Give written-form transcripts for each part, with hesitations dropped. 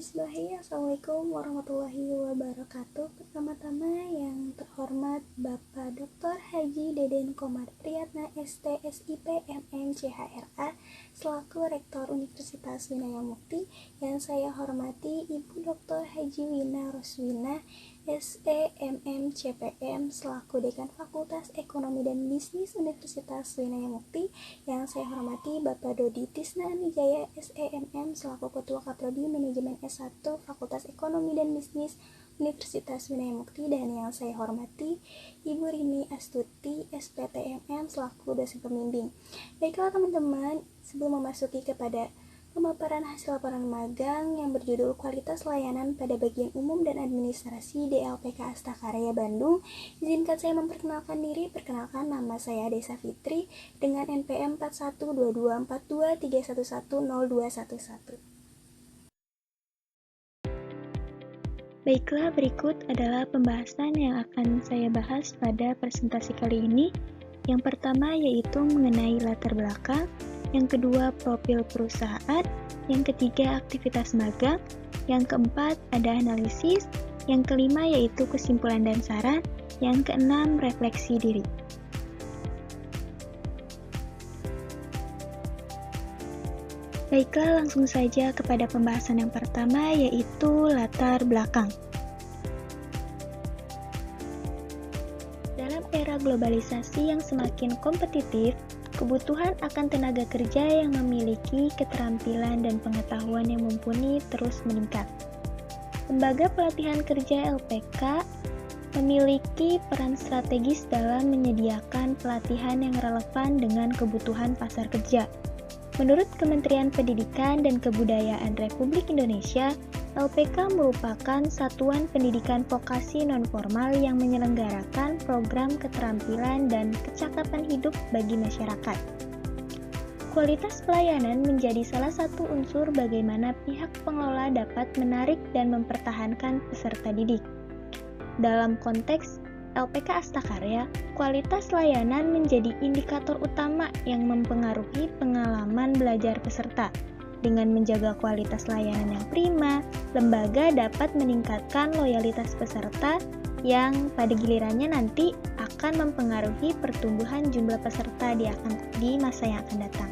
Bismillahirrahmanirrahim. Assalamualaikum warahmatullahi wabarakatuh. Pertama-tama yang terhormat Bapak Dr. Haji Deden Komar Priyatna ST SIP MM CHRA selaku Rektor Universitas Winaya Mukti. Yang saya hormati Ibu Dr. Haji Wina Roswina SEMM CPM selaku Dekan Fakultas Ekonomi dan Bisnis Universitas Winaya Mukti. Yang saya hormati Bapak Dodi Tisna Anijaya SEMM selaku Ketua Kaprodi Manajemen S1 Fakultas Ekonomi dan Bisnis Universitas Winaya Mukti. Dan yang saya hormati Ibu Rini Astuti SPTMM selaku dosen pembimbing. Baiklah teman-teman, sebelum memasuki kepada pemaparan hasil laporan magang yang berjudul Kualitas Layanan pada Bagian Umum dan Administrasi DLPK Astakarya Bandung, izinkan saya memperkenalkan diri. Perkenalkan, nama saya Desa Fitri dengan NPM 412242311021. Baiklah, berikut adalah pembahasan yang akan saya bahas pada presentasi kali ini. Yang pertama yaitu mengenai latar belakang, yang kedua profil perusahaan, yang ketiga aktivitas magang, yang keempat ada analisis, yang kelima yaitu kesimpulan dan saran, yang keenam refleksi diri. Baiklah, langsung saja kepada pembahasan yang pertama yaitu latar belakang. Dalam era globalisasi yang semakin kompetitif, kebutuhan akan tenaga kerja yang memiliki keterampilan dan pengetahuan yang mumpuni terus meningkat. Lembaga Pelatihan Kerja LPK memiliki peran strategis dalam menyediakan pelatihan yang relevan dengan kebutuhan pasar kerja. Menurut Kementerian Pendidikan dan Kebudayaan Republik Indonesia, LPK merupakan satuan pendidikan vokasi non-formal yang menyelenggarakan program keterampilan dan kecakapan hidup bagi masyarakat. Kualitas pelayanan menjadi salah satu unsur bagaimana pihak pengelola dapat menarik dan mempertahankan peserta didik. Dalam konteks LPK Astakarya, kualitas layanan menjadi indikator utama yang mempengaruhi pengalaman belajar peserta. Dengan menjaga kualitas layanan yang prima, lembaga dapat meningkatkan loyalitas peserta yang pada gilirannya nanti akan mempengaruhi pertumbuhan jumlah peserta di masa yang akan datang.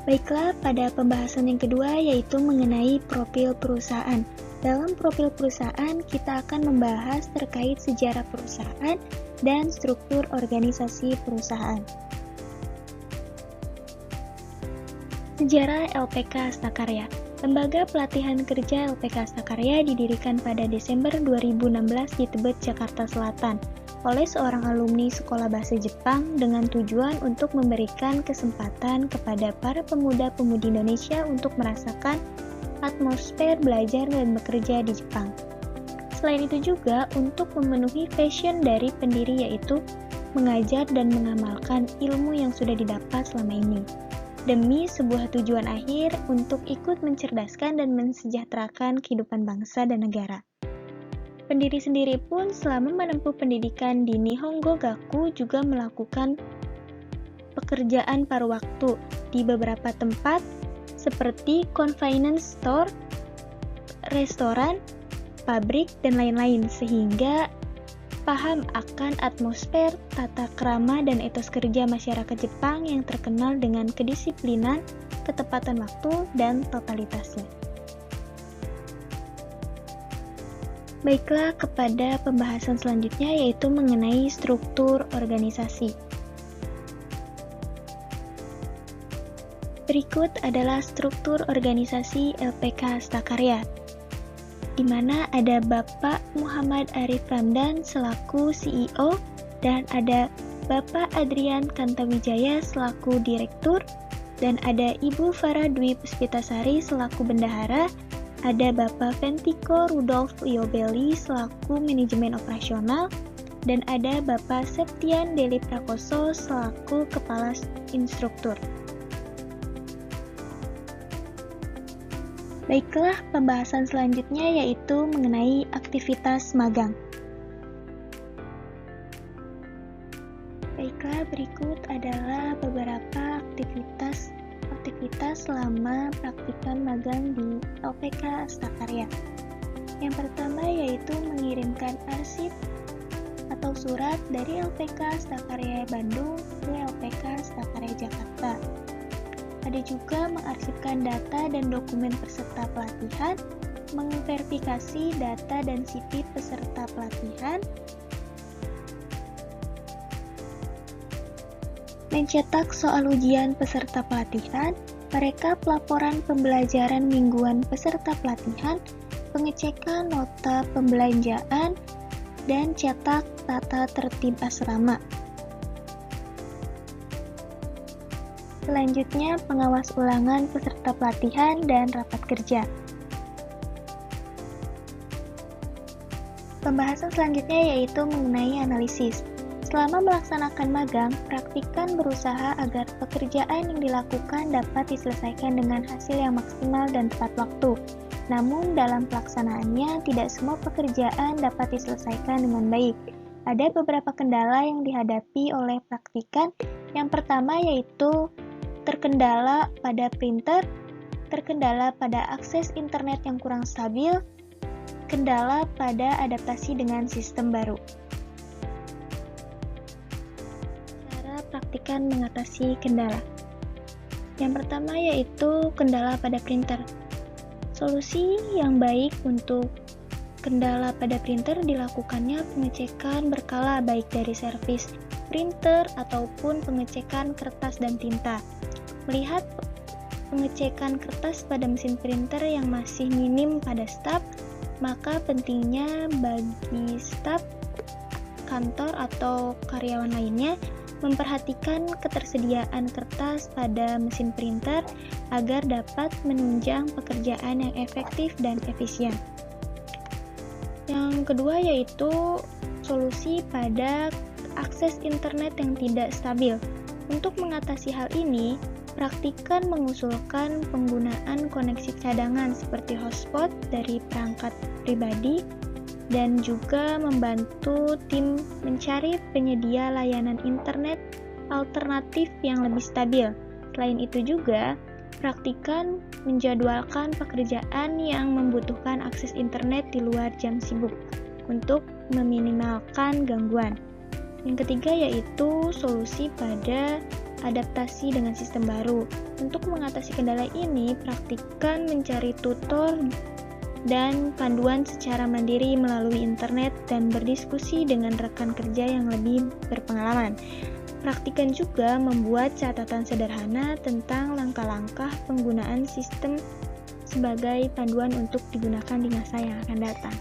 Baiklah, pada pembahasan yang kedua yaitu mengenai profil perusahaan. Dalam profil perusahaan, kita akan membahas terkait sejarah perusahaan dan struktur organisasi perusahaan. Sejarah LPK Astakarya. Lembaga Pelatihan Kerja LPK Astakarya didirikan pada Desember 2016 di Tebet, Jakarta Selatan oleh seorang alumni Sekolah Bahasa Jepang dengan tujuan untuk memberikan kesempatan kepada para pemuda-pemudi Indonesia untuk merasakan atmosfer belajar dan bekerja di Jepang. Selain itu juga untuk memenuhi passion dari pendiri yaitu mengajar dan mengamalkan ilmu yang sudah didapat selama ini demi sebuah tujuan akhir untuk ikut mencerdaskan dan mensejahterakan kehidupan bangsa dan negara. Pendiri sendiri pun selama menempuh pendidikan di Nihongo Gaku juga melakukan pekerjaan paruh waktu di beberapa tempat seperti convenience store, restoran, pabrik, dan lain-lain, sehingga paham akan atmosfer, tata krama, dan etos kerja masyarakat Jepang yang terkenal dengan kedisiplinan, ketepatan waktu, dan totalitasnya. Baiklah, kepada pembahasan selanjutnya yaitu mengenai struktur organisasi. Berikut adalah struktur organisasi LPK Astakarya, di mana ada Bapak Muhammad Arif Ramdan selaku CEO dan ada Bapak Adrian Kantawijaya selaku Direktur dan ada Ibu Farah Dwi Puspitasari selaku Bendahara, ada Bapak Ventiko Rudolf Iobeli selaku Manajemen Operasional dan ada Bapak Septian Deli Prakoso selaku Kepala Instruktur. Baiklah, pembahasan selanjutnya yaitu mengenai aktivitas magang. Baiklah, Berikut adalah beberapa aktivitas selama praktikan magang di LPK Astakarya. Yang pertama yaitu mengirimkan arsip atau surat dari LPK Astakarya Bandung ke LPK Astakarya Jakarta. Ada juga mengarsipkan data dan dokumen peserta pelatihan, memverifikasi data dan CV peserta pelatihan, mencetak soal ujian peserta pelatihan, merekap laporan pembelajaran mingguan peserta pelatihan, pengecekan nota pembelanjaan, dan cetak tata tertib asrama. Selanjutnya, pengawas ulangan peserta pelatihan dan rapat kerja. Pembahasan selanjutnya yaitu mengenai analisis. Selama melaksanakan magang, praktikan berusaha agar pekerjaan yang dilakukan dapat diselesaikan dengan hasil yang maksimal dan tepat waktu. Namun, dalam pelaksanaannya, tidak semua pekerjaan dapat diselesaikan dengan baik. Ada beberapa kendala yang dihadapi oleh praktikan. Yang pertama yaitu terkendala pada printer, terkendala pada akses internet yang kurang stabil, kendala pada adaptasi dengan sistem baru. Cara praktikan mengatasi kendala. Yang pertama yaitu kendala pada printer. Solusi yang baik untuk kendala pada printer dilakukannya pengecekan berkala baik dari servis printer ataupun pengecekan kertas dan tinta. Melihat pengecekan kertas pada mesin printer yang masih minim pada staf, maka pentingnya bagi staf, kantor atau karyawan lainnya memperhatikan ketersediaan kertas pada mesin printer agar dapat menunjang pekerjaan yang efektif dan efisien. Yang kedua yaitu solusi pada akses internet yang tidak stabil. Untuk mengatasi hal ini, praktikan mengusulkan penggunaan koneksi cadangan seperti hotspot dari perangkat pribadi dan juga membantu tim mencari penyedia layanan internet alternatif yang lebih stabil. Selain itu juga, praktikan menjadwalkan pekerjaan yang membutuhkan akses internet di luar jam sibuk untuk meminimalkan gangguan. Yang ketiga yaitu solusi pada adaptasi dengan sistem baru. Untuk mengatasi kendala ini, praktikan mencari tutor dan panduan secara mandiri melalui internet dan berdiskusi dengan rekan kerja yang lebih berpengalaman. Praktikan juga membuat catatan sederhana tentang langkah-langkah penggunaan sistem sebagai panduan untuk digunakan di masa yang akan datang.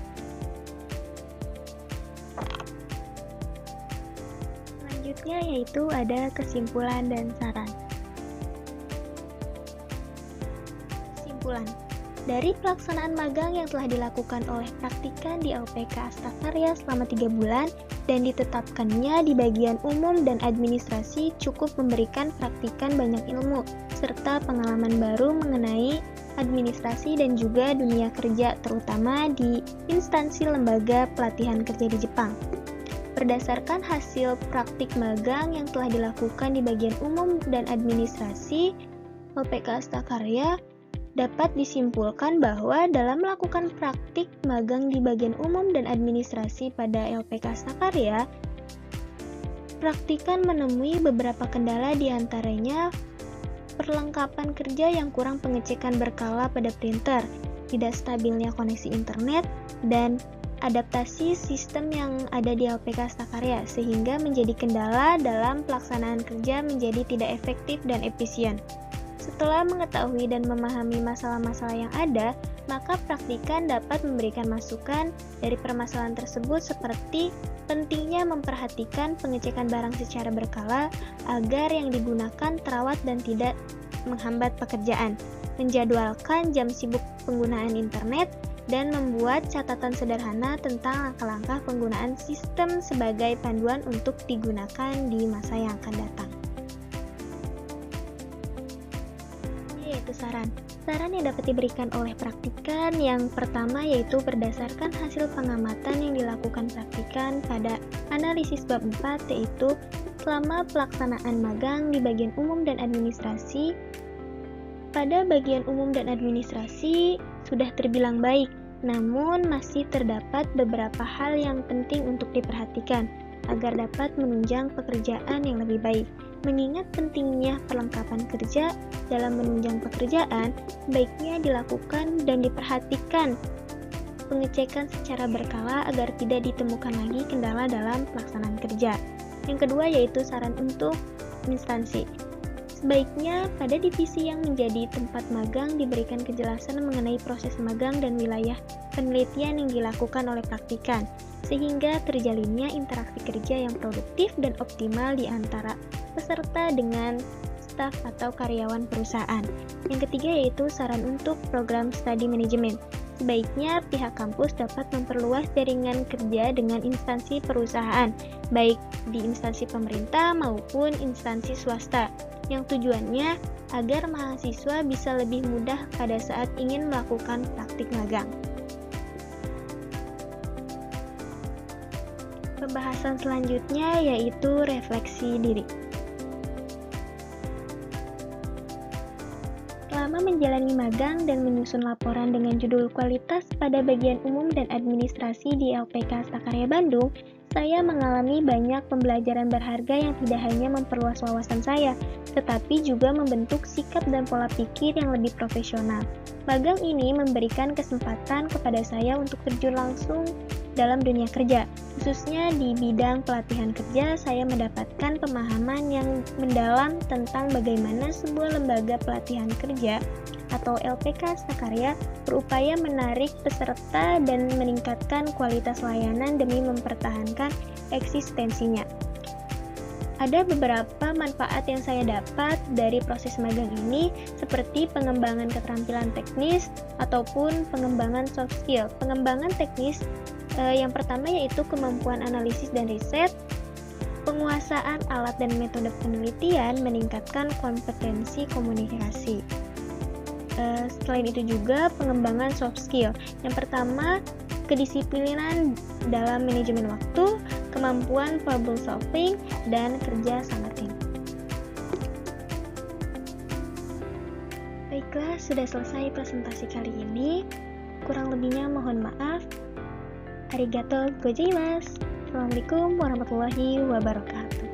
Selanjutnya yaitu ada kesimpulan dan saran. Kesimpulan. Dari pelaksanaan magang yang telah dilakukan oleh praktikan di LPK Astakarya selama 3 bulan dan ditetapkannya di bagian umum dan administrasi cukup memberikan praktikan banyak ilmu serta pengalaman baru mengenai administrasi dan juga dunia kerja terutama di instansi lembaga pelatihan kerja di Jepang. Berdasarkan hasil praktik magang yang telah dilakukan di bagian umum dan administrasi LPK Astakarya, dapat disimpulkan bahwa dalam melakukan praktik magang di bagian umum dan administrasi pada LPK Astakarya, praktikan menemui beberapa kendala diantaranya perlengkapan kerja yang kurang pengecekan berkala pada printer, tidak stabilnya koneksi internet, dan adaptasi sistem yang ada di LPK Astakarya sehingga menjadi kendala dalam pelaksanaan kerja menjadi tidak efektif dan efisien. Setelah mengetahui dan memahami masalah-masalah yang ada, maka praktikan dapat memberikan masukan dari permasalahan tersebut seperti pentingnya memperhatikan pengecekan barang secara berkala agar yang digunakan terawat dan tidak menghambat pekerjaan, menjadwalkan jam sibuk penggunaan internet, dan membuat catatan sederhana tentang langkah-langkah penggunaan sistem sebagai panduan untuk digunakan di masa yang akan datang. Yaitu saran yang dapat diberikan oleh praktikan yang pertama yaitu berdasarkan hasil pengamatan yang dilakukan praktikan pada analisis bab 4 yaitu Selama pelaksanaan magang di bagian umum dan administrasi, pada bagian umum dan administrasi sudah terbilang baik, namun masih terdapat beberapa hal yang penting untuk diperhatikan agar dapat menunjang pekerjaan yang lebih baik. Mengingat pentingnya perlengkapan kerja dalam menunjang pekerjaan, baiknya dilakukan dan diperhatikan pengecekan secara berkala agar tidak ditemukan lagi kendala dalam pelaksanaan kerja. Yang kedua yaitu saran untuk instansi. Sebaiknya pada divisi yang menjadi tempat magang diberikan kejelasan mengenai proses magang dan wilayah penelitian yang dilakukan oleh praktikan, sehingga terjalinnya interaksi kerja yang produktif dan optimal di antara peserta dengan staf atau karyawan perusahaan. Yang ketiga yaitu saran untuk program studi manajemen. Sebaiknya pihak kampus dapat memperluas jaringan kerja dengan instansi perusahaan, baik di instansi pemerintah maupun instansi swasta, yang tujuannya agar mahasiswa bisa lebih mudah pada saat ingin melakukan praktik magang. Pembahasan selanjutnya yaitu refleksi diri. Selama menjalani magang dan menyusun laporan dengan judul kualitas pada bagian umum dan administrasi di LPK Sakarya Bandung, saya mengalami banyak pembelajaran berharga yang tidak hanya memperluas wawasan saya, tetapi juga membentuk sikap dan pola pikir yang lebih profesional. Magang ini memberikan kesempatan kepada saya untuk terjun langsung dalam dunia kerja. Khususnya di bidang pelatihan kerja, saya mendapatkan pemahaman yang mendalam tentang bagaimana sebuah lembaga pelatihan kerja atau LPK Sakarya berupaya menarik peserta dan meningkatkan kualitas layanan demi mempertahankan eksistensinya. Ada beberapa manfaat yang saya dapat dari proses magang ini, seperti pengembangan keterampilan teknis ataupun pengembangan soft skill. Pengembangan teknis yang pertama yaitu kemampuan analisis dan riset, penguasaan alat dan metode penelitian, meningkatkan kompetensi komunikasi. Selain itu juga pengembangan soft skill. Yang pertama, kedisiplinan dalam manajemen waktu, kemampuan problem solving, dan kerja sama tim. Baiklah, sudah selesai presentasi kali ini. Kurang lebihnya mohon maaf. Arigatou gozaimasu. Assalamualaikum warahmatullahi wabarakatuh.